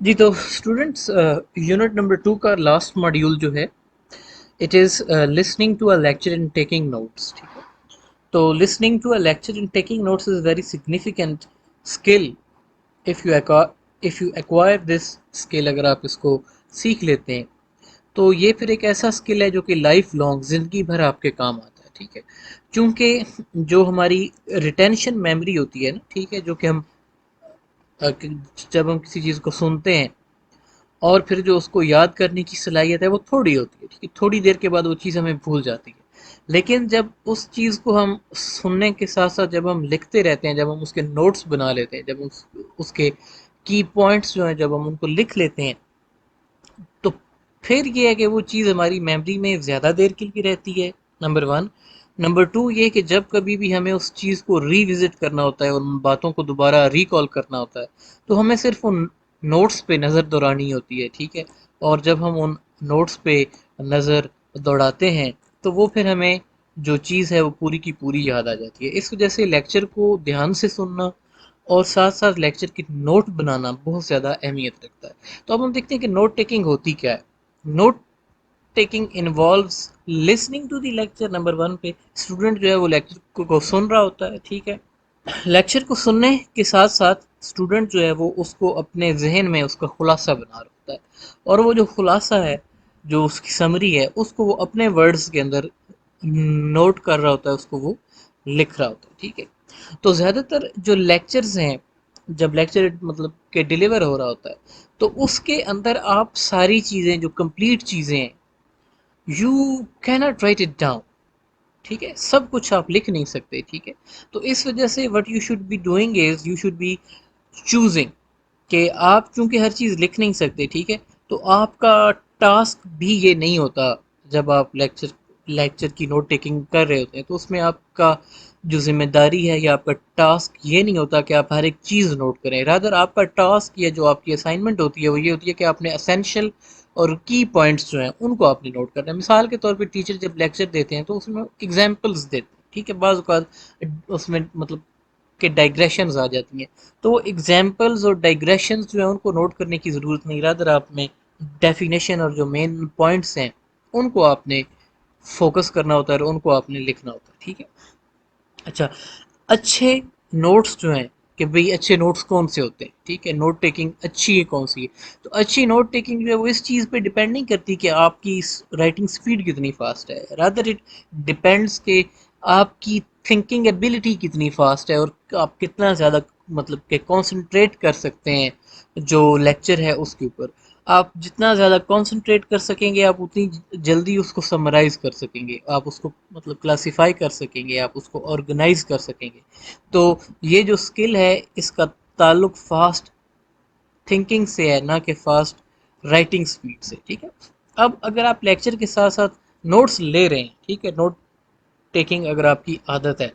جی تو students, unit number 2 کا last module جو ہے it is listening to a lecture and taking notes. ٹھیک ہے، تو listening to a lecture and taking notes is very significant skill. If you acquire this skill, اگر آپ اس کو سیکھ لیتے ہیں تو یہ پھر ایک ایسا اسکل ہے جو کہ لائف لانگ، زندگی بھر آپ کے کام آتا ہے. ٹھیک ہے، چونکہ جو ہماری ریٹینشن میموری ہوتی ہے نا، ٹھیک ہے، جو کہ ہم جب ہم کسی چیز کو سنتے ہیں اور پھر جو اس کو یاد کرنے کی صلاحیت ہے وہ تھوڑی ہوتی ہے. ٹھیک ہے، تھوڑی دیر کے بعد وہ چیز ہمیں بھول جاتی ہے. لیکن جب اس چیز کو ہم سننے کے ساتھ ساتھ جب ہم لکھتے رہتے ہیں، جب ہم اس کے نوٹس بنا لیتے ہیں، جب اس کے کی پوائنٹس جو ہیں جب ہم ان کو لکھ لیتے ہیں، تو پھر یہ ہے کہ وہ چیز ہماری میموری میں زیادہ دیر کے لیے رہتی ہے. Number one. نمبر ٹو یہ کہ جب کبھی بھی ہمیں اس چیز کو ری وزٹ کرنا ہوتا ہے اور ان باتوں کو دوبارہ ریکال کرنا ہوتا ہے تو ہمیں صرف ان نوٹس پہ نظر دورانی ہوتی ہے. ٹھیک ہے، اور جب ہم ان نوٹس پہ نظر دوڑاتے ہیں تو وہ پھر ہمیں جو چیز ہے وہ پوری کی پوری یاد آ جاتی ہے. اس وجہ سے لیکچر کو دھیان سے سننا اور ساتھ ساتھ لیکچر کی نوٹ بنانا بہت زیادہ اہمیت رکھتا ہے. تو اب ہم دیکھتے ہیں کہ نوٹ ٹیکنگ ہوتی کیا ہے. Note taking involves listening to the lecture. Number one پہ اسٹوڈنٹ جو ہے وہ لیکچر کو سن رہا ہوتا ہے. ٹھیک ہے، لیکچر کو سننے کے ساتھ ساتھ اسٹوڈنٹ جو ہے وہ اس کو اپنے ذہن میں اس کا خلاصہ بنا رہا ہوتا ہے، اور وہ جو خلاصہ ہے، جو اس کی سمری ہے، اس کو وہ اپنے ورڈز کے اندر نوٹ کر رہا ہوتا ہے، اس کو وہ لکھ رہا ہوتا ہے. ٹھیک ہے، تو زیادہ تر جو لیکچرز ہیں، جب لیکچر مطلب کہ ڈیلیور ہو رہا ہوتا ہے تو اس کے اندر آپ ساری چیزیں جو کمپلیٹ چیزیں ہیں you can't right it down. ٹھیک ہے، سب کچھ آپ لکھ نہیں سکتے. ٹھیک ہے، تو اس وجہ سے what you should be doing is you should be choosing کہ آپ چونکہ ہر چیز لکھ نہیں سکتے. ٹھیک ہے، تو آپ کا ٹاسک بھی یہ نہیں ہوتا. جب آپ لیکچر کی نوٹ ٹیکنگ کر رہے ہوتے ہیں تو اس میں آپ کا جو ذمہ داری ہے یا آپ کا ٹاسک یہ نہیں ہوتا کہ آپ ہر ایک چیز نوٹ کریں. رادر آپ کا ٹاسک یا جو آپ کی اسائنمنٹ ہوتی ہے وہ یہ ہوتی ہے کہ آپ نے اسینشیل اور کی پوائنٹس جو ہیں ان کو آپ نے نوٹ کرنا ہے. مثال کے طور پہ ٹیچر جب لیکچر دیتے ہیں تو اس میں ایگزامپلس دیتے ہیں. ٹھیک ہے، بعض اوقات اس میں مطلب کہ ڈائگریشنز آ جاتی ہیں، تو وہ ایگزامپلز اور ڈائگریشنز جو ہیں ان کو نوٹ کرنے کی ضرورت نہیں. رادر آپ میں ڈیفینیشن اور جو مین پوائنٹس ہیں ان کو آپ نے فوکس کرنا ہوتا ہے اور ان کو آپ نے لکھنا ہوتا ہے. ٹھیک ہے، اچھا، اچھے نوٹس جو ہیں کہ بھئی اچھے نوٹس کون سے ہوتے ہیں. ٹھیک ہے، نوٹ ٹیکنگ اچھی ہے کون سی ہے. تو اچھی نوٹ ٹیکنگ جو ہے وہ اس چیز پہ ڈیپینڈ نہیں کرتی کہ آپ کی رائٹنگ سپیڈ کتنی فاسٹ ہے. رادر اٹ ڈیپینڈس کہ آپ کی تھنکنگ ایبلٹی کتنی فاسٹ ہے اور آپ کتنا زیادہ مطلب کہ کانسنٹریٹ کر سکتے ہیں جو لیکچر ہے اس کے اوپر. آپ جتنا زیادہ کانسنٹریٹ کر سکیں گے آپ اتنی جلدی اس کو سمرائز کر سکیں گے، آپ اس کو مطلب کلاسیفائی کر سکیں گے، آپ اس کو آرگنائز کر سکیں گے. تو یہ جو اسکل ہے اس کا تعلق فاسٹ تھنکنگ سے ہے، نہ کہ فاسٹ رائٹنگ سپیڈ سے. ٹھیک ہے، اب اگر آپ لیکچر کے ساتھ ساتھ نوٹس لے رہے ہیں، ٹھیک ہے، نوٹ ٹیکنگ اگر آپ کی عادت ہے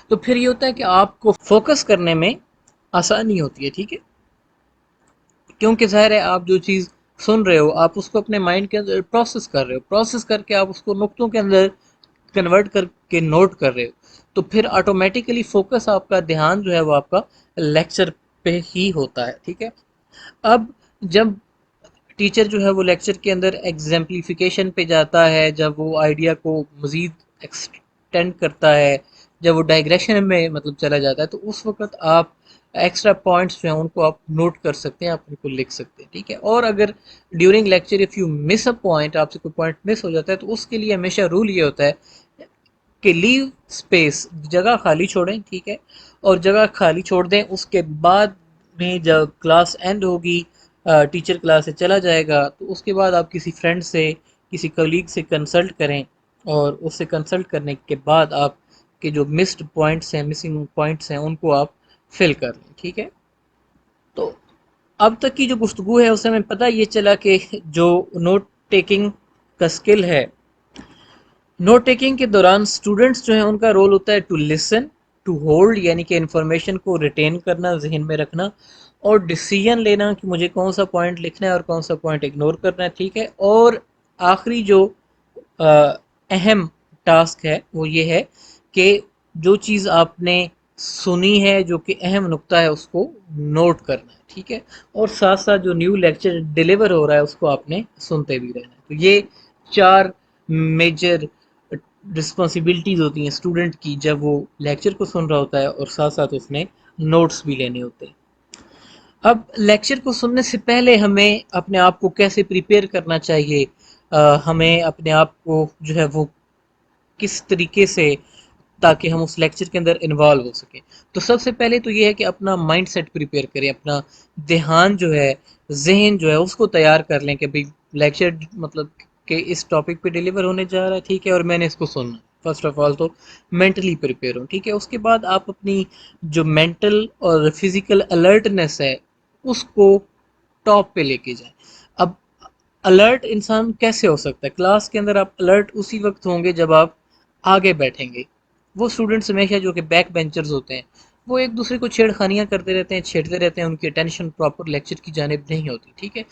تو پھر یہ ہوتا ہے کہ آپ کو فوکس کرنے میں آسانی ہوتی ہے. ٹھیک ہے، کیونکہ ظاہر ہے آپ جو چیز سن رہے ہو آپ اس کو اپنے مائنڈ کے اندر پروسیس کر رہے ہو، پروسیس کر کے آپ اس کو نقطوں کے اندر کنورٹ کر کے نوٹ کر رہے ہو، تو پھر آٹومیٹیکلی فوکس آپ کا دھیان جو ہے وہ آپ کا لیکچر پہ ہی ہوتا ہے. ٹھیک ہے، اب جب ٹیچر جو ہے وہ لیکچر کے اندر ایگزامپلیفیکیشن پہ جاتا ہے، جب وہ آئیڈیا کو مزید ایکسٹینڈ کرتا ہے، جب وہ ڈائگریشن میں مطلب چلا جاتا ہے، تو اس وقت آپ ایکسٹرا پوائنٹس جو ہیں ان کو آپ نوٹ کر سکتے ہیں، آپ ان کو لکھ سکتے ہیں. ٹھیک ہے، اور اگر during lecture if you miss a point, آپ سے کوئی پوائنٹ مس ہو جاتا ہے، تو اس کے لیے ہمیشہ رول یہ ہوتا ہے کہ لیو اسپیس، جگہ خالی چھوڑیں. ٹھیک ہے، اور جگہ خالی چھوڑ دیں، اس کے بعد میں جب کلاس اینڈ ہوگی، ٹیچر کلاس سے چلا جائے گا، تو اس کے بعد آپ کسی فرینڈ سے کسی کلیگ سے کنسلٹ کریں، اور اس سے کنسلٹ کرنے کے بعد آپ کے جو مسڈ پوائنٹس ہیں، مسنگ پوائنٹس ہیں، ان کو آپ فل کر لیں. ٹھیک ہے، تو اب تک کی جو گفتگو ہے اس سے ہمیں پتہ یہ چلا کہ جو نوٹ ٹیکنگ کا اسکل ہے، نوٹ ٹیکنگ کے دوران اسٹوڈنٹس جو ہیں ان کا رول ہوتا ہے ٹو لسن، ٹو ہولڈ یعنی کہ انفارمیشن کو ریٹین کرنا، ذہن میں رکھنا، اور ڈیسیجن لینا کہ مجھے کون سا پوائنٹ لکھنا ہے اور کون سا پوائنٹ اگنور کرنا ہے. ٹھیک ہے، اور آخری جو اہم ٹاسک ہے وہ یہ ہے کہ جو چیز آپ نے سنی ہے جو کہ اہم نقطہ ہے اس کو نوٹ کرنا ہے، ٹھیک ہے، اور ساتھ ساتھ جو نیو لیکچر ڈیلیور ہو رہا ہے اس کو آپ نے سنتے بھی رہنا ہے۔ تو یہ چار میجر رسپانسبلٹیز ہوتی ہیں اسٹوڈنٹ کی جب وہ لیکچر کو سن رہا ہوتا ہے اور ساتھ ساتھ اس نے نوٹس بھی لینے ہوتے ہیں۔ اب لیکچر کو سننے سے پہلے ہمیں اپنے آپ کو کیسے پریپیئر کرنا چاہیے، ہمیں اپنے آپ کو جو ہے وہ کس طریقے سے، تاکہ ہم اس لیکچر کے اندر انوالو ہو سکیں۔ تو سب سے پہلے تو یہ ہے کہ اپنا مائنڈ سیٹ پریپیئر کریں، اپنا دھیان جو ہے، ذہن جو ہے اس کو تیار کر لیں کہ بھئی لیکچر مطلب کہ اس ٹاپک پہ ڈیلیور ہونے جا رہا ہے، ٹھیک ہے، اور میں نے اس کو سننا ہے۔ فرسٹ آف آل تو مینٹلی پریپیئر ہوں، ٹھیک ہے، اس کے بعد آپ اپنی جو مینٹل اور فزیکل الرٹنس ہے اس کو ٹاپ پہ لے کے جائیں۔ اب الرٹ انسان کیسے ہو سکتا ہے؟ کلاس کے اندر آپ الرٹ اسی وقت ہوں گے جب آپ آگے بیٹھیں گے۔ وہ اسٹوڈنٹس ہمیشہ جو کہ بیک بینچرز ہوتے ہیں وہ ایک دوسرے کو چھیڑخانیاں کرتے رہتے ہیں، چھیڑتے رہتے ہیں، ان کی اٹینشن پراپر لیکچر کی جانب نہیں ہوتی، ٹھیک ہے۔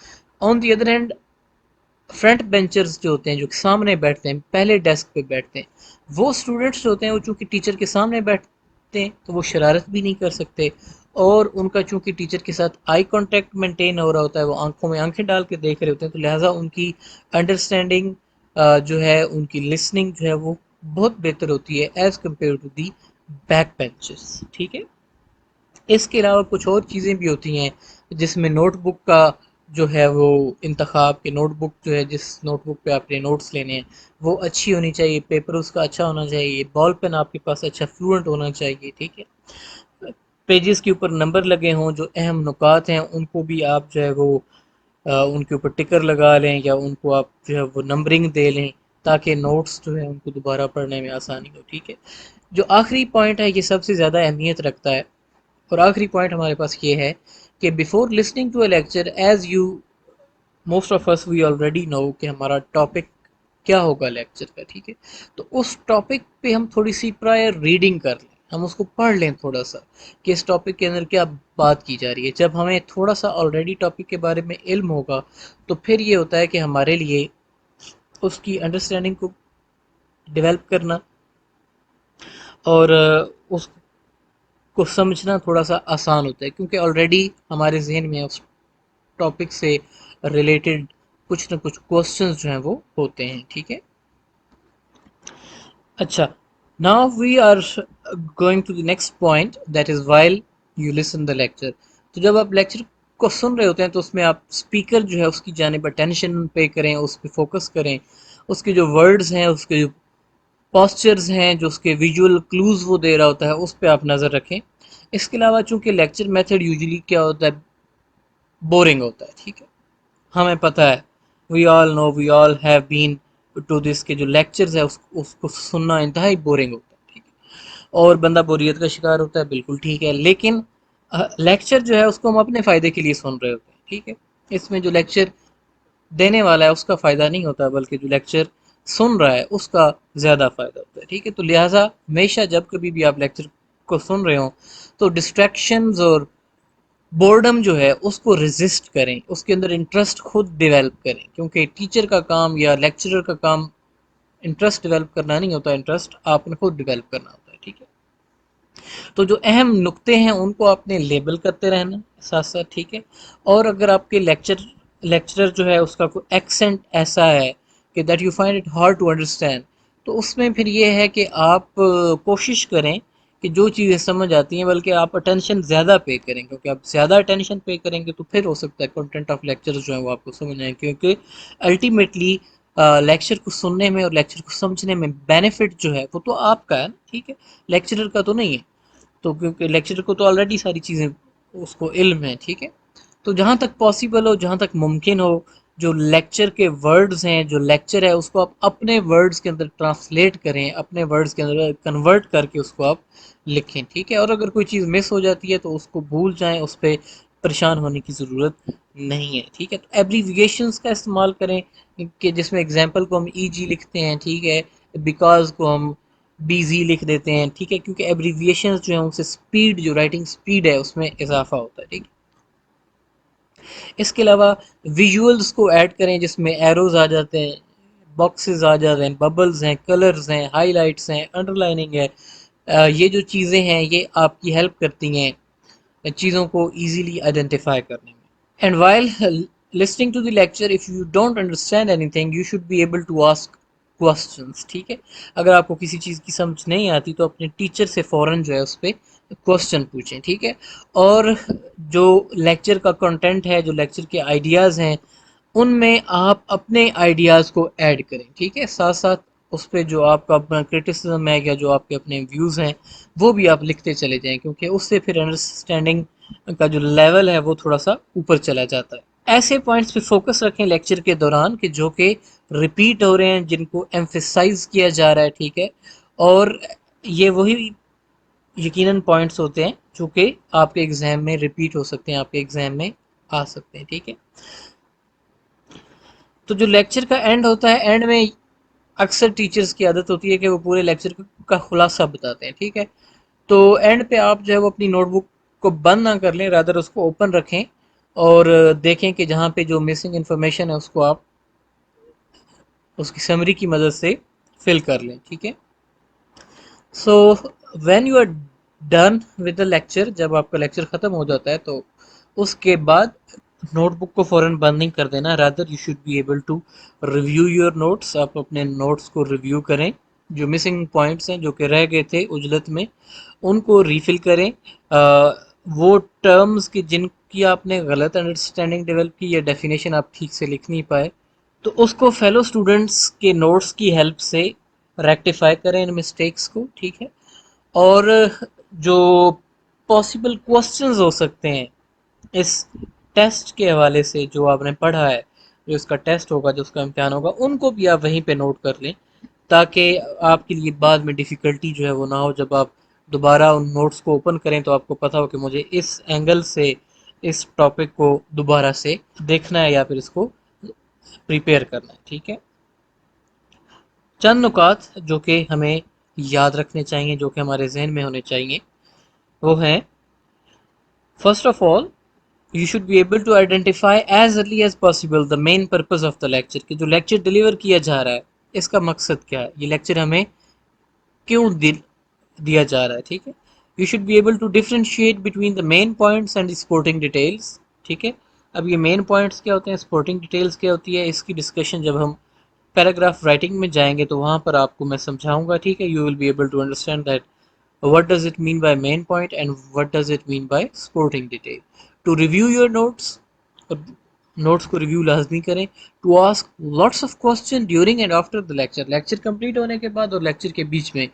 On the other hand front benchers جو ہوتے ہیں، جو کہ سامنے بیٹھتے ہیں، پہلے ڈیسک پہ بیٹھتے ہیں، وہ اسٹوڈنٹس جو ہوتے ہیں وہ چونکہ ٹیچر کے سامنے بیٹھتے ہیں تو وہ شرارت بھی نہیں کر سکتے، اور ان کا چونکہ ٹیچر کے ساتھ آئی کانٹیکٹ مینٹین ہو رہا ہوتا ہے، وہ آنکھوں میں آنکھیں ڈال کے دیکھ رہے ہوتے ہیں، تو لہٰذا ان کی انڈرسٹینڈنگ جو ہے، ان کی لسننگ جو ہے وہ بہت بہتر ہوتی ہے as compared to the back benches, ٹھیک ہے۔ اس کے علاوہ کچھ اور چیزیں بھی ہوتی ہیں جس میں نوٹ بک کا جو ہے وہ انتخاب، کہ نوٹ بک جو ہے جس نوٹ بک پہ آپ نے نوٹس لینے ہیں وہ اچھی ہونی چاہیے، پیپر اس کا اچھا ہونا چاہیے، بال پین آپ کے پاس اچھا فلوئنٹ ہونا چاہیے، ٹھیک ہے، پیجز کے اوپر نمبر لگے ہوں، جو اہم نکات ہیں ان کو بھی آپ جو ہے وہ ان کے اوپر ٹکر لگا لیں، یا ان کو آپ جو ہے وہ نمبرنگ دے لیں تاکہ نوٹس جو ہے ان کو دوبارہ پڑھنے میں آسانی ہو، ٹھیک ہے۔ جو آخری پوائنٹ ہے یہ سب سے زیادہ اہمیت رکھتا ہے، اور آخری پوائنٹ ہمارے پاس یہ ہے کہ before listening to a lecture, as you most of us we already know کہ ہمارا ٹاپک کیا ہوگا لیکچر کا، ٹھیک ہے، تو اس ٹاپک پہ ہم تھوڑی سی پرائر ریڈنگ کر لیں، ہم اس کو پڑھ لیں تھوڑا سا کہ اس ٹاپک کے اندر کیا بات کی جا رہی ہے۔ جب ہمیں تھوڑا سا آلریڈی ٹاپک کے بارے میں علم ہوگا تو پھر یہ ہوتا ہے کہ ہمارے لیے اس کی انڈرسٹینڈنگ کو ڈیولپ کرنا اور اس کو سمجھنا تھوڑا سا آسان ہوتا ہے، کیونکہ آلریڈی ہمارے ذہن میں اس ٹاپک سے ریلیٹڈ کچھ نہ کچھ کوسچنز جو ہیں وہ ہوتے ہیں، ٹھیک ہے۔ اچھا، now we are going to the next point, that is while you listen the lecture. تو جب آپ لیکچر کو سن رہے ہوتے ہیں تو اس میں آپ اسپیکر جو ہے اس کی جانب اٹینشن پے کریں، اس پہ فوکس کریں، اس کے جو ورڈز ہیں، اس کے جو پاسچرز ہیں، جو اس کے ویژول کلوز وہ دے رہا ہوتا ہے اس پہ آپ نظر رکھیں۔ اس کے علاوہ چونکہ لیکچر میتھڈ یوزلی کیا ہوتا ہے، بورنگ ہوتا ہے، ٹھیک ہے، ہمیں پتہ ہے، وی آل نو، وی all have been to this, کے جو لیکچرز ہے اس کو سننا انتہائی بورنگ ہوتا ہے، ٹھیک ہے، اور بندہ بوریت کا شکار ہوتا ہے، بالکل ٹھیک ہے، لیکن لیکچر جو ہے اس کو ہم اپنے فائدے کے لیے سن رہے ہوتے ہیں، ٹھیک ہے، اس میں جو لیکچر دینے والا ہے اس کا فائدہ نہیں ہوتا، بلکہ جو لیکچر سن رہا ہے اس کا زیادہ فائدہ ہوتا ہے، ٹھیک ہے۔ تو لہٰذا ہمیشہ جب کبھی بھی آپ لیکچر کو سن رہے ہوں تو ڈسٹریکشنز اور بورڈم جو ہے اس کو ریزسٹ کریں، اس کے اندر انٹرسٹ خود ڈیولپ کریں، کیونکہ ٹیچر کا کام یا لیکچرر کا کام انٹرسٹ ڈیولپ کرنا نہیں ہوتا، انٹرسٹ آپ نے خود ڈیولپ کرنا ہوتا ہے، ٹھیک ہے۔ تو جو اہم نقطے ہیں ان کو آپ نے لیبل کرتے رہنا ساتھ ساتھ، ٹھیک ہے، اور اگر آپ کے لیکچرر جو ہے اس کا کوئی ایکسنٹ ایسا ہے کہ that you find it hard to understand, تو اس میں پھر یہ ہے کہ آپ کوشش کریں کہ جو چیزیں سمجھ آتی ہیں بلکہ آپ اٹینشن زیادہ پے کریں، کیونکہ آپ زیادہ اٹینشن پے کریں گے تو پھر ہو سکتا ہے کنٹینٹ آف لیکچر جو ہے وہ آپ کو سمجھ آئیں، کیونکہ الٹیمیٹلی لیکچر کو سننے میں اور لیکچر کو سمجھنے میں بینیفٹ جو ہے وہ تو آپ کا ہے نا، ٹھیک ہے، لیکچرر کا تو نہیں ہے، تو کیونکہ لیکچرر کو تو آلریڈی ساری چیزیں اس کو علم ہے، ٹھیک ہے۔ تو جہاں تک پاسبل ہو، جہاں تک ممکن ہو، جو لیکچر کے ورڈز ہیں، جو لیکچر ہے اس کو آپ اپنے ورڈز کے اندر ٹرانسلیٹ کریں، اپنے ورڈز کے اندر کنورٹ کر کے اس کو آپ لکھیں، ٹھیک ہے، اور اگر کوئی چیز مس ہو جاتی ہے تو اس کو بھول جائیں، اس پہ پریشان ہونے کی ضرورت نہیں ہے، ٹھیک ہے۔ تو ایبریویشنز کا استعمال کریں، کہ جس میں اگزامپل کو ہم ای جی لکھتے ہیں، ٹھیک ہے، بیکاز کو ہم بی زی لکھ دیتے ہیں، ٹھیک ہے، کیونکہ ایبریویشنز جو ہیں ان سے سپیڈ، جو رائٹنگ سپیڈ ہے اس میں اضافہ ہوتا ہے، ٹھیک ہے۔ اس کے علاوہ ویژولز کو ایڈ کریں جس میں ایروز آ جاتے ہیں، باکسز آ جاتے ہیں، ببلز ہیں، کلرز ہیں، ہائی لائٹس ہیں، انڈر لائننگ ہے، یہ جو چیزیں ہیں یہ آپ کی ہیلپ کرتی ہیں چیزوں کو ایزیلی آئیڈینٹیفائی کرنے میں. And while listening to the lecture, if you don't understand anything, you should be able to ask questions. ٹھیک ہے، اگر آپ کو کسی چیز کی سمجھ نہیں آتی تو اپنے ٹیچر سے فوراً جو ہے اس پہ کوشچن پوچھیں. ٹھیک ہے، اور جو لیکچر کا کنٹینٹ ہے، جو لیکچر کے آئیڈیاز ہیں، ان میں آپ اپنے آئیڈیاز کو ایڈ کریں. ٹھیک ہے، ساتھ ساتھ اس پہ جو آپ کا اپنا کرٹیسزم ہے یا جو آپ کے اپنے ویوز ہیں وہ بھی آپ لکھتے چلے جائیں، کیونکہ اس سے پھر انڈرسٹینڈنگ کا جو لیول ہے وہ تھوڑا سا اوپر چلا جاتا ہے. ایسے پوائنٹس پہ فوکس رکھیں لیکچر کے دوران کہ جو کہ ریپیٹ ہو رہے ہیں، جن کو ایمفیسائز کیا جا رہا ہے. ٹھیک ہے، اور یہ وہی یقیناً پوائنٹس ہوتے ہیں جو کہ آپ کے ایگزام میں ریپیٹ ہو سکتے ہیں، آپ کے ایگزام میں آ سکتے ہیں. ٹھیک ہے، تو جو لیکچر کا اینڈ ہوتا ہے، اینڈ میں اکثر ٹیچرز کی عادت ہوتی ہے کہ وہ پورے لیکچر کا خلاصہ بتاتے ہیں. ٹھیک ہے، تو اینڈ پہ آپ جو ہے وہ اپنی نوٹ بک کو بند نہ کر لیں، رادر اس کو اوپن رکھیں اور دیکھیں کہ جہاں پہ جو مسنگ انفارمیشن ہے اس کو آپ اس کی سمری کی مدد سے فل کر لیں. ٹھیک ہے، so when you are done with the lecture, جب آپ کا لیکچر ختم ہو جاتا ہے تو اس کے بعد نوٹ بک کو فوراً بند نہیں کر دینا، rather you should be able to review your notes. آپ اپنے نوٹس کو ریویو کریں، جو مسنگ پوائنٹس ہیں جو کہ رہ گئے تھے عجلت میں ان کو ریفل کریں. وہ ٹرمز کی جن کی آپ نے غلط انڈرسٹینڈنگ ڈیولپ کی یا ڈیفینیشن آپ ٹھیک سے لکھ نہیں پائے تو اس کو فیلو اسٹوڈنٹس کے نوٹس کی ہیلپ سے ریکٹیفائی کریں ان مسٹیکس کو. ٹھیک ہے، اور جو پاسبل کوسچنز ہو سکتے ہیں اس ٹیسٹ کے حوالے سے جو آپ نے پڑھا ہے، جو اس کا ٹیسٹ ہوگا، جو اس کا امتحان ہوگا، ان کو بھی آپ وہیں پہ نوٹ کر لیں تاکہ آپ کے لیے بعد میں ڈیفیکلٹی جو ہے وہ نہ ہو. جب آپ دوبارہ ان نوٹس کو اوپن کریں تو آپ کو پتہ ہو کہ مجھے اس اینگل سے اس ٹاپک کو دوبارہ سے دیکھنا ہے یا پھر اس کو پریپیئر کرنا ہے. ٹھیک ہے، چند نکات جو کہ ہمیں یاد رکھنے چاہیے، جو کہ ہمارے ذہن میں ہونے چاہیے، وہ ہیں: first of all you should be able to identify as early as possible the main purpose of the lecture, کہ جو لیکچر ڈلیور کیا جا رہا ہے اس کا مقصد کیا ہے، یہ لیکچر ہمیں کیوں دیا جا رہا ہے. ٹھیک ہے، you should be able to differentiate between the main points and supporting details. ٹھیک ہے، اب یہ مین پوائنٹس کیا ہوتے ہیں، سپورٹنگ ڈیٹیلس کیا ہوتی ہے، اس کی ڈسکشن جب ہم پیراگراف رائٹنگ میں جائیں گے تو وہاں پر آپ کو میں سمجھاؤں گا. ٹھیک ہے، you will be able to understand that what does it mean by main point and what does it mean by supporting detail. To review your notes, notes کو ریویو لازمی کریں. To ask lots of question during and after the lecture, lecture complete ہونے کے بعد اور lecture کے بیچ میں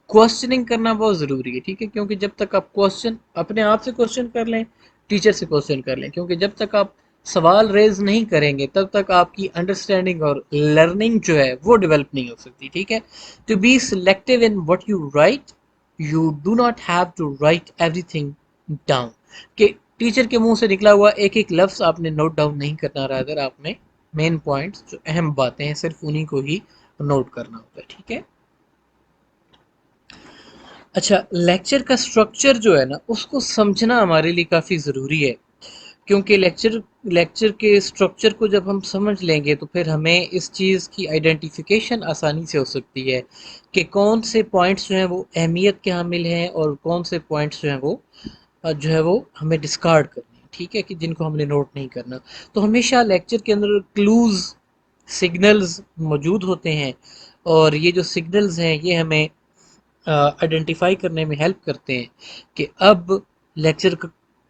کوسچننگ کرنا بہت ضروری ہے. ٹھیک ہے، کیونکہ جب تک آپ کوسچن اپنے آپ سے کوسچن کر لیں، ٹیچر سے کوسچن کر لیں، کیونکہ جب تک آپ سوال ریز نہیں کریں گے تب تک آپ کی انڈرسٹینڈنگ اور لرننگ جو ہے وہ ڈیولپ نہیں ہو سکتی. ٹھیک ہے، to be selective in what you write, you do not have to write everything down, کہ ٹیچر کے منہ سے نکلا ہوا ایک ایک لفظ آپ نے نوٹ ڈاؤن نہیں کرنا رہا، اگر آپ نے مین پوائنٹس جو اہم باتیں ہیں صرف انہی کو ہی نوٹ کرنا ہوتا ہے. ٹھیک ہے، اچھا، لیکچر کا سٹرکچر جو ہے نا اس کو سمجھنا ہمارے لیے کافی ضروری ہے، کیونکہ لیکچر کے سٹرکچر کو جب ہم سمجھ لیں گے تو پھر ہمیں اس چیز کی آئیڈینٹیفیکیشن آسانی سے ہو سکتی ہے کہ کون سے پوائنٹس جو ہیں وہ اہمیت کے حامل ہیں اور کون سے پوائنٹس جو ہے وہ ہمیں ڈسکارڈ کرنے ہیں. ٹھیک ہے، کہ جن کو ہم نے نوٹ نہیں کرنا. تو ہمیشہ لیکچر کے اندر کلوز، سگنلز موجود ہوتے ہیں، اور یہ جو سگنلز ہیں یہ ہمیں آئیڈینٹیفائی کرنے میں ہیلپ کرتے ہیں کہ اب لیکچر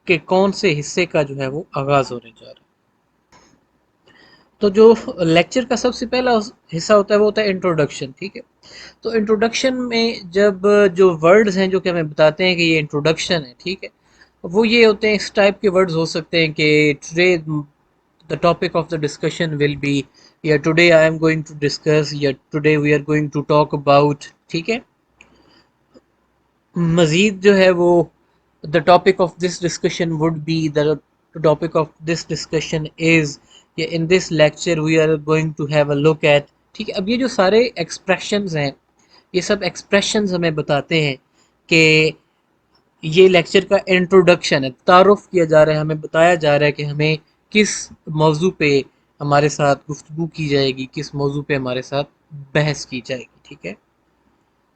کے کون سے حصے کا جو ہے وہ آغاز ہونے جا رہا ہے. تو جو لیکچر کا سب سے پہلا حصہ ہوتا ہے وہ ہوتا ہے انٹروڈکشن. ٹھیک ہے، تو انٹروڈکشن میں جب جو ورڈز ہیں جو کہ ہمیں بتاتے ہیں کہ یہ انٹروڈکشن ہے، ٹھیک ہے، وہ یہ ہوتے ہیں، اس ٹائپ کے ورڈز ہو سکتے ہیں کہ today the topic of the discussion will be، یا today I am going to discuss، یا today we are going to talk about. ٹھیک ہے، مزید جو ہے وہ the topic of this discussion would be، the topic of this discussion is، یا in this lecture we are going to have a look at. ٹھیک ہے، اب یہ جو سارے ایکسپریشنز ہیں یہ سب ایکسپریشنز ہمیں بتاتے ہیں کہ یہ لیکچر کا انٹروڈکشن ہے، تعارف کیا جا رہا ہے، ہمیں بتایا جا رہا ہے کہ ہمیں کس موضوع پہ ہمارے ساتھ گفتگو کی جائے گی، کس موضوع پہ ہمارے ساتھ بحث کی جائے گی. ٹھیک ہے،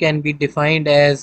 can be defined as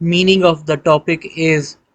meaning of the topic is,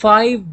5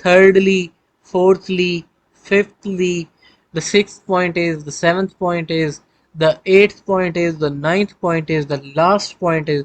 thirdly, fourthly, fifthly, the sixth point is, the seventh point is, the eighth point is, the ninth point is, the last point is।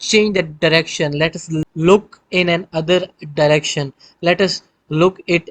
change that direction, let us look in an other direction, let us look it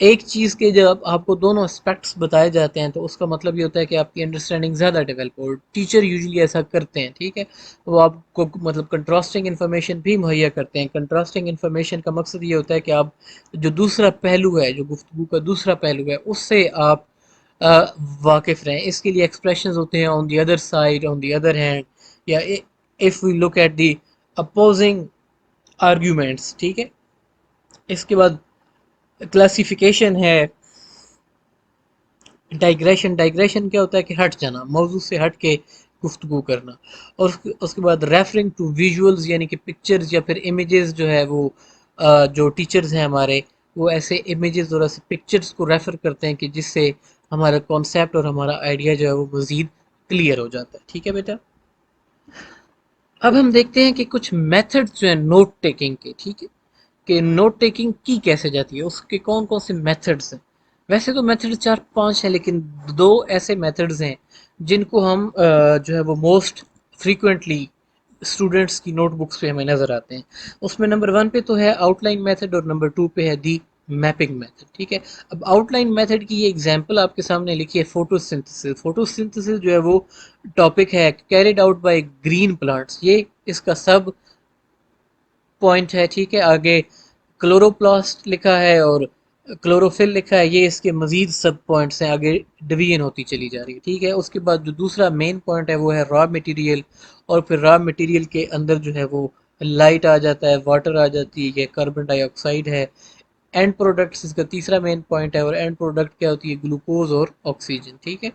ایک چیز کے جب آپ کو دونوں aspects بتائے جاتے ہیں تو اس کا مطلب یہ ہوتا ہے کہ آپ کی انڈرسٹینڈنگ زیادہ ڈیولپ ہو. ٹیچر یوزلی ایسا کرتے ہیں، ٹھیک ہے. وہ آپ کو مطلب کنٹراسٹنگ انفارمیشن بھی مہیا کرتے ہیں. کنٹراسٹنگ انفارمیشن کا مقصد یہ ہوتا ہے کہ آپ جو دوسرا پہلو ہے، جو گفتگو کا دوسرا پہلو ہے، اس سے آپ واقف رہیں. اس کے لیے ایکسپریشنز ہوتے ہیں on the other side, on the other hand, یا if we look at the opposing arguments, ٹھیک ہے. اس کے بعد کلاسیفیکیشن ہے. ڈائگریشن کیا ہوتا ہے کہ ہٹ جانا، موضوع سے ہٹ کے گفتگو کرنا. اور اس کے بعد ریفرنگ ٹو ویژولز، یعنی کہ پکچرز یا پھر امیجز جو ہے وہ جو ٹیچرز ہیں ہمارے، وہ ایسے امیجز اور ایسے پکچرز کو ریفر کرتے ہیں کہ جس سے ہمارا کانسیپٹ اور ہمارا آئیڈیا جو ہے وہ مزید کلیئر ہو جاتا ہے. ٹھیک ہے بیٹا. اب ہم دیکھتے ہیں کہ کچھ میتھڈ جو ہیں نوٹ ٹیکنگ کے، ٹھیک ہے، کہ نوٹ ٹیکنگ کی کیسے جاتی ہے، اس کے کون کون سے میتھڈز ہیں. ویسے تو میتھڈ 4-5 ہیں، لیکن دو ایسے میتھڈز ہیں جن کو ہم جو ہے وہ موسٹ فریکوینٹلی اسٹوڈنٹس کی نوٹ بکس پہ ہمیں نظر آتے ہیں. اس میں نمبر 1 پہ تو ہے آؤٹ لائن میتھڈ، اور نمبر 2 پہ ہے دی میپنگ میتھڈ. ٹھیک ہے. اب آؤٹ لائن میتھڈ کی یہ ایگزامپل آپ کے سامنے لکھی ہے، فوٹو سنتھسس. فوٹو سنتھسس جو ہے وہ ٹاپک ہے carried out by green plants. یہ اس کا سب پوائنٹ ہے. ٹھیک ہے. آگے کلوروپلاسٹ لکھا ہے اور کلوروفل لکھا ہے. یہ اس کے مزید سب پوائنٹس ہیں، آگے ڈویژن ہوتی چلی جا رہی ہے. ٹھیک ہے. اس کے بعد جو دوسرا مین پوائنٹ ہے وہ ہے را مٹیریل، اور پھر را مٹیریل کے اندر جو ہے وہ لائٹ آ جاتا ہے، واٹر آ جاتی ہے، یہ کاربن ڈائی آکسائڈ ہے. اینڈ پروڈکٹس اس کا تیسرا مین پوائنٹ ہے، اور اینڈ پروڈکٹ کیا ہوتی ہے، گلوکوز اور آکسیجن. ٹھیک ہے.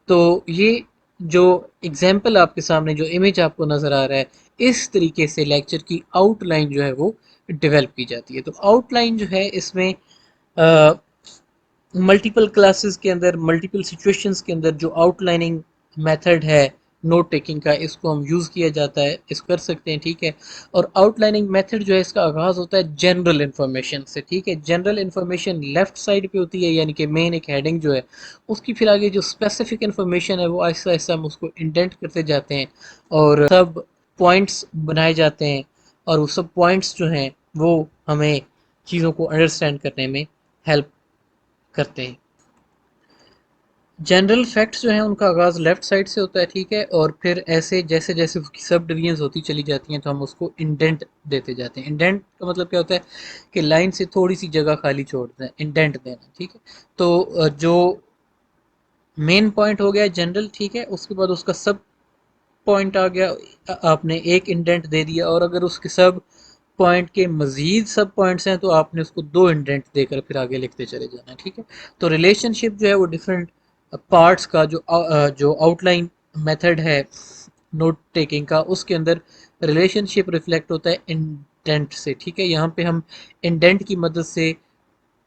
تو یہ جو ایگزامپل آپ کے سامنے، جو امیج آپ کو نظر آ رہا ہے، اس طریقے سے لیکچر کی آؤٹ لائن جو ہے وہ ڈیولپ کی جاتی ہے. تو آؤٹ لائن جو ہے اس میں ملٹیپل کلاسز کے اندر، ملٹیپل سچویشنز کے اندر جو آؤٹ لائننگ میتھڈ ہے نوٹ ٹیکنگ کا، اس کو ہم یوز کیا جاتا ہے، اس کر سکتے ہیں. ٹھیک ہے. اور آؤٹ لائننگ میتھڈ جو ہے اس کا آغاز ہوتا ہے جنرل انفارمیشن سے. ٹھیک ہے. جنرل انفارمیشن لیفٹ سائڈ پہ ہوتی ہے، یعنی کہ مین ایک ہیڈنگ جو ہے اس کی. پھر آگے جو اسپیسیفک انفارمیشن ہے وہ آہستہ آہستہ ہم اس کو انڈینٹ کرتے جاتے ہیں، اور سب پوائنٹس بنائے جاتے ہیں، اور وہ سب پوائنٹس جو ہیں وہ ہمیں چیزوں کو انڈرسٹینڈ کرنے میں ہیلپ کرتے ہیں. جنرل فیکٹس جو ہیں ان کا آغاز لیفٹ سائڈ سے ہوتا ہے. ٹھیک ہے. اور پھر ایسے جیسے جیسے اس کی سب ڈویژنز ہوتی چلی جاتی ہیں تو ہم اس کو انڈینٹ دیتے جاتے ہیں. انڈینٹ کا مطلب کیا ہوتا ہے کہ لائن سے تھوڑی سی جگہ خالی چھوڑ دیں، انڈینٹ دینا. ٹھیک ہے. تو جو مین پوائنٹ ہو گیا جنرل. ٹھیک ہے. اس کے بعد اس کا سب پوائنٹ آ گیا، آپ نے ایک انڈینٹ دے دیا، اور اگر اس کے سب پوائنٹ کے مزید سب پوائنٹس ہیں تو آپ نے اس کو 2 انڈینٹ دے کر پھر آگے لکھتے چلے جانا ہے. ٹھیک ہے. تو ریلیشن شپ جو ہے وہ ڈفرینٹ پارٹس کا جو آؤٹ لائن میتھڈ ہے نوٹ ٹیکنگ کا، اس کے اندر ریلیشن شپ ریفلیکٹ ہوتا ہے انڈینٹ سے. ٹھیک ہے. یہاں پہ ہم انڈینٹ کی مدد سے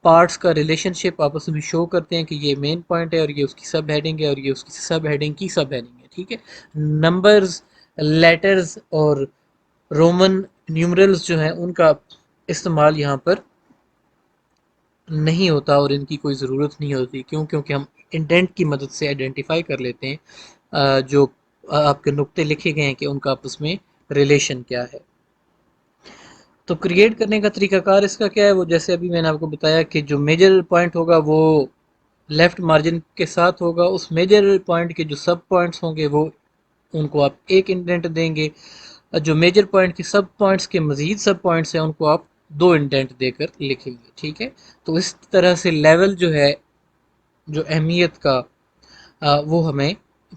پارٹس کا ریلیشن شپ آپس میں شو کرتے ہیں کہ یہ مین پوائنٹ ہے، اور یہ اس کی سب ہیڈنگ ہے، اور یہ اس کی سب ہیڈنگ کی سب ہیڈنگ ہے. ٹھیک ہے. نمبرز، لیٹرز اور رومن نیومرلز جو ہیں ان کا استعمال یہاں پر نہیں ہوتا، اور ان کی کوئی ضرورت نہیں ہوتی. کیوں؟ کیونکہ ہم انڈینٹ کی مدد سے آئیڈینٹیفائی کر لیتے ہیں جو آپ کے نقطے لکھے گئے ہیں کہ ان کا آپس میں ریلیشن کیا ہے. تو کریٹ کرنے کا طریقہ کار اس کا کیا ہے، وہ جیسے ابھی میں نے آپ کو بتایا کہ جو میجر پوائنٹ ہوگا وہ لیفٹ مارجن کے ساتھ ہوگا. اس میجر پوائنٹ کے جو سب پوائنٹس ہوں گے وہ ان کو آپ ایک انڈینٹ دیں گے. جو میجر پوائنٹ کے سب پوائنٹس کے مزید سب پوائنٹس ہیں ان کو آپ 2 انڈینٹ دے کر لکھیں گے. ٹھیک ہے. تو اس طرح سے لیول جو ہے، جو اہمیت کا، وہ ہمیں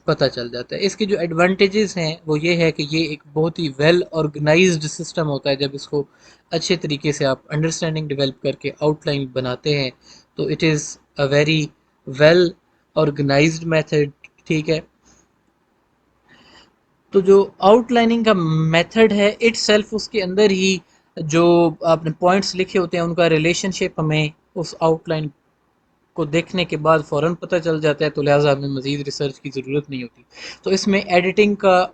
پتہ چل جاتا ہے. اس کے جو ایڈوانٹیجز ہیں وہ یہ ہے کہ یہ ایک بہت ہی ویل آرگنائزڈ سسٹم ہوتا ہے. جب اس کو اچھے طریقے سے آپ انڈرسٹینڈنگ ڈیولپ کر کے آؤٹ لائن بناتے ہیں تو it is a very well organised method. ٹھیک ہے. تو جو آؤٹ لائننگ کا میتھڈ ہے اٹ سیلف، اس کے اندر ہی جو آپ نے پوائنٹس لکھے ہوتے ہیں ان کا ریلیشن شپ ہمیں اس آؤٹ لائن کو دیکھنے کے بعد فوراً پتہ چل جاتا ہے، تو لہٰذا ہمیں مزید ریسرچ کی ضرورت نہیں ہوتی. تو اس میں ایڈیٹنگ کا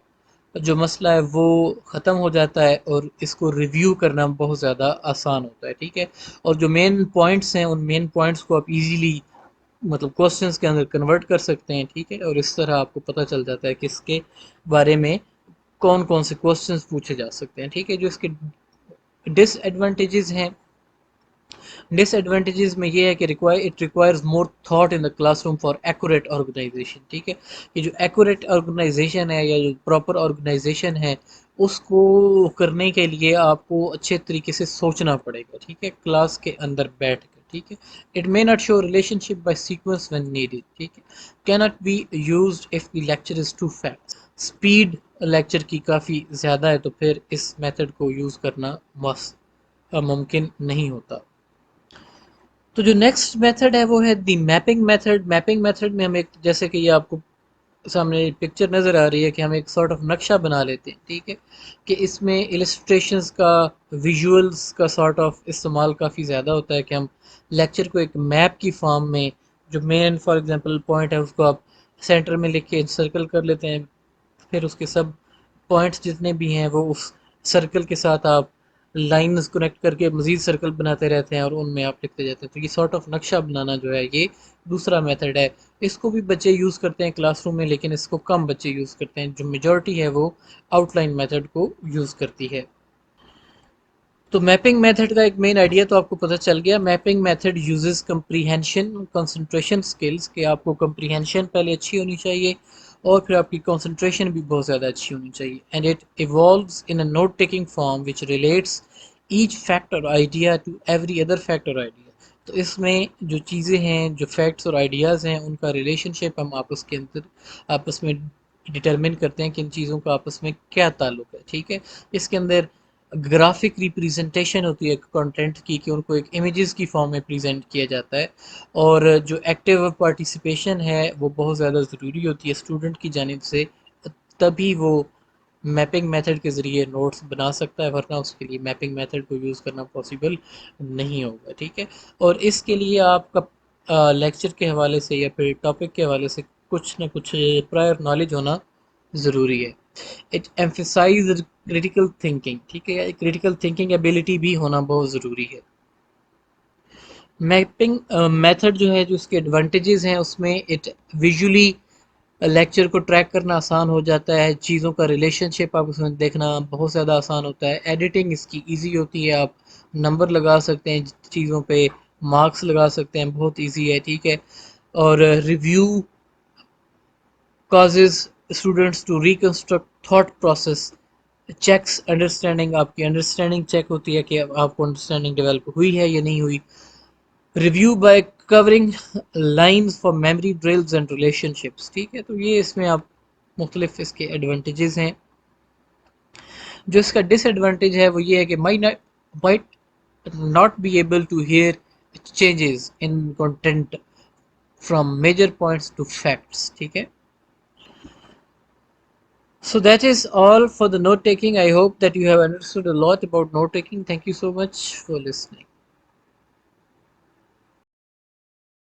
جو مسئلہ ہے وہ ختم ہو جاتا ہے، اور اس کو ریویو کرنا بہت زیادہ آسان ہوتا ہے. ٹھیک ہے. اور جو مین پوائنٹس ہیں ان مین پوائنٹس کو آپ ایزیلی مطلب کوشچنس کے اندر کنورٹ کر سکتے ہیں. ٹھیک ہے. اور اس طرح آپ کو پتہ چل جاتا ہے کہ اس کے بارے میں کون کون سے کوشچنس پوچھے جا سکتے ہیں. ٹھیک ہے. جو اس کے ڈس ایڈوانٹیجز ہیں ڈس ایڈوانٹیجز میں یہ ہے کہ it requires more thought in the classroom for accurate organisation. ٹھیک ہے، یہ جو ایکوریٹ آرگنائزیشن ہے یا جو پراپر آرگنائزیشن ہے اس کو کرنے کے لیے آپ کو اچھے طریقے سے سوچنا پڑے گا. ٹھیک ہے، کلاس کے اندر بیٹھ کر. ٹھیک ہے، it may not show relationship by sequence when needed. ٹھیک ہے، can't be used if the lecture is to fact. Speed lecture کی کافی زیادہ ہے تو پھر اس میتھڈ کو یوز کرنا ممکن نہیں ہوتا. تو جو نیکسٹ میتھڈ ہے وہ ہے the mapping method. Mapping method میں ہم ایک، جیسے کہ یہ آپ کو سامنے پکچر نظر آ رہی ہے کہ ہم ایک سارٹ آف نقشہ بنا لیتے ہیں. ٹھیک ہے، کہ اس میں السٹریشنز کا، ویژولز کا سارٹ آف استعمال کافی زیادہ ہوتا ہے کہ ہم لیکچر کو ایک میپ کی فارم میں، جو مین فار ایگزامپل پوائنٹ ہے اس کو آپ سینٹر میں لکھ کے سرکل کر لیتے ہیں، پھر اس کے سب پوائنٹس جتنے بھی ہیں وہ اس سرکل کے ساتھ آپ لائنز کنیکٹ کر کے مزید سرکل بناتے رہتے ہیں اور ان میں آپ لکھتے جاتے ہیں. تو یہ سارٹ آف نقشہ بنانا جو ہے یہ دوسرا میتھڈ ہے. اس کو بھی بچے یوز کرتے ہیں کلاس روم میں، لیکن اس کو کم بچے یوز کرتے ہیں. جو میجورٹی ہے وہ آؤٹ لائن میتھڈ کو یوز کرتی ہے. تو میپنگ میتھڈ کا ایک مین آئیڈیا تو آپ کو پتہ چل گیا. Mapping method uses comprehension concentration skills, کہ آپ کو کمپریہینشن پہلے اچھی ہونی چاہیے اور پھر آپ کی کنسنٹریشن بھی بہت زیادہ اچھی ہونی چاہیے. And it evolves in a note taking form which relates each fact اور idea to every other fact اور آئیڈیا. تو اس میں جو چیزیں ہیں، جو فیکٹس اور آئیڈیاز ہیں، ان کا ریلیشن شپ ہم آپس کے اندر آپس میں ڈٹرمن کرتے ہیں کہ ان چیزوں کا آپس میں کیا تعلق ہے. ٹھیک ہے، اس کے اندر گرافک ریپریزنٹیشن ہوتی ہے کنٹینٹ کی، کہ ان کو ایک امیجز کی فارم میں پریزنٹ کیا جاتا ہے. اور جو ایکٹیو پارٹیسپیشن ہے وہ بہت زیادہ ضروری ہوتی ہے اسٹوڈنٹ کی جانب سے، تبھی وہ میپنگ میتھڈ کے ذریعے نوٹس بنا سکتا ہے، ورنہ اس کے لیے میپنگ میتھڈ کو یوز کرنا پاسبل نہیں ہوگا. ٹھیک ہے، اور اس کے لیے آپ کا لیکچر کے حوالے سے یا پھر ٹاپک کے حوالے سے کچھ نہ کچھ پرائر نالج ہونا ضروری ہے. It emphasise critical thinking. ٹھیک ہے، کریٹیکل تھنکنگ ایبلٹی بھی ہونا بہت ضروری ہے. میپنگ میتھڈ جو ہے، جو اس کے ایڈوانٹیجز ہیں اس میں اٹ ویژولی لیکچر کو ٹریک کرنا آسان ہو جاتا ہے. چیزوں کا ریلیشن شپ آپ اس میں دیکھنا بہت زیادہ آسان ہوتا ہے. ایڈیٹنگ اس کی ایزی ہوتی ہے، آپ نمبر لگا سکتے ہیں چیزوں پہ، مارکس لگا سکتے ہیں، بہت ایزی ہے. ٹھیک ہے، اور review causes students to reconstruct thought process. Checks understanding, آپ کی انڈرسٹینڈنگ چیک ہوتی ہے کہ آپ کو انڈرسٹینڈنگ ڈیولپ ہوئی ہے یا نہیں ہوئی. Review by covering lines for memory drills and relation ships. ٹھیک ہے، تو یہ اس میں آپ مختلف اس کے ایڈوانٹیجز ہیں. جو اس کا ڈس ایڈوانٹیج ہے وہ یہ ہے کہ might not be able to hear changes in content from major points to facts. ٹھیک ہے، so that is all for the note taking. I hope that you have understood a lot about note taking. Thank you so much for listening.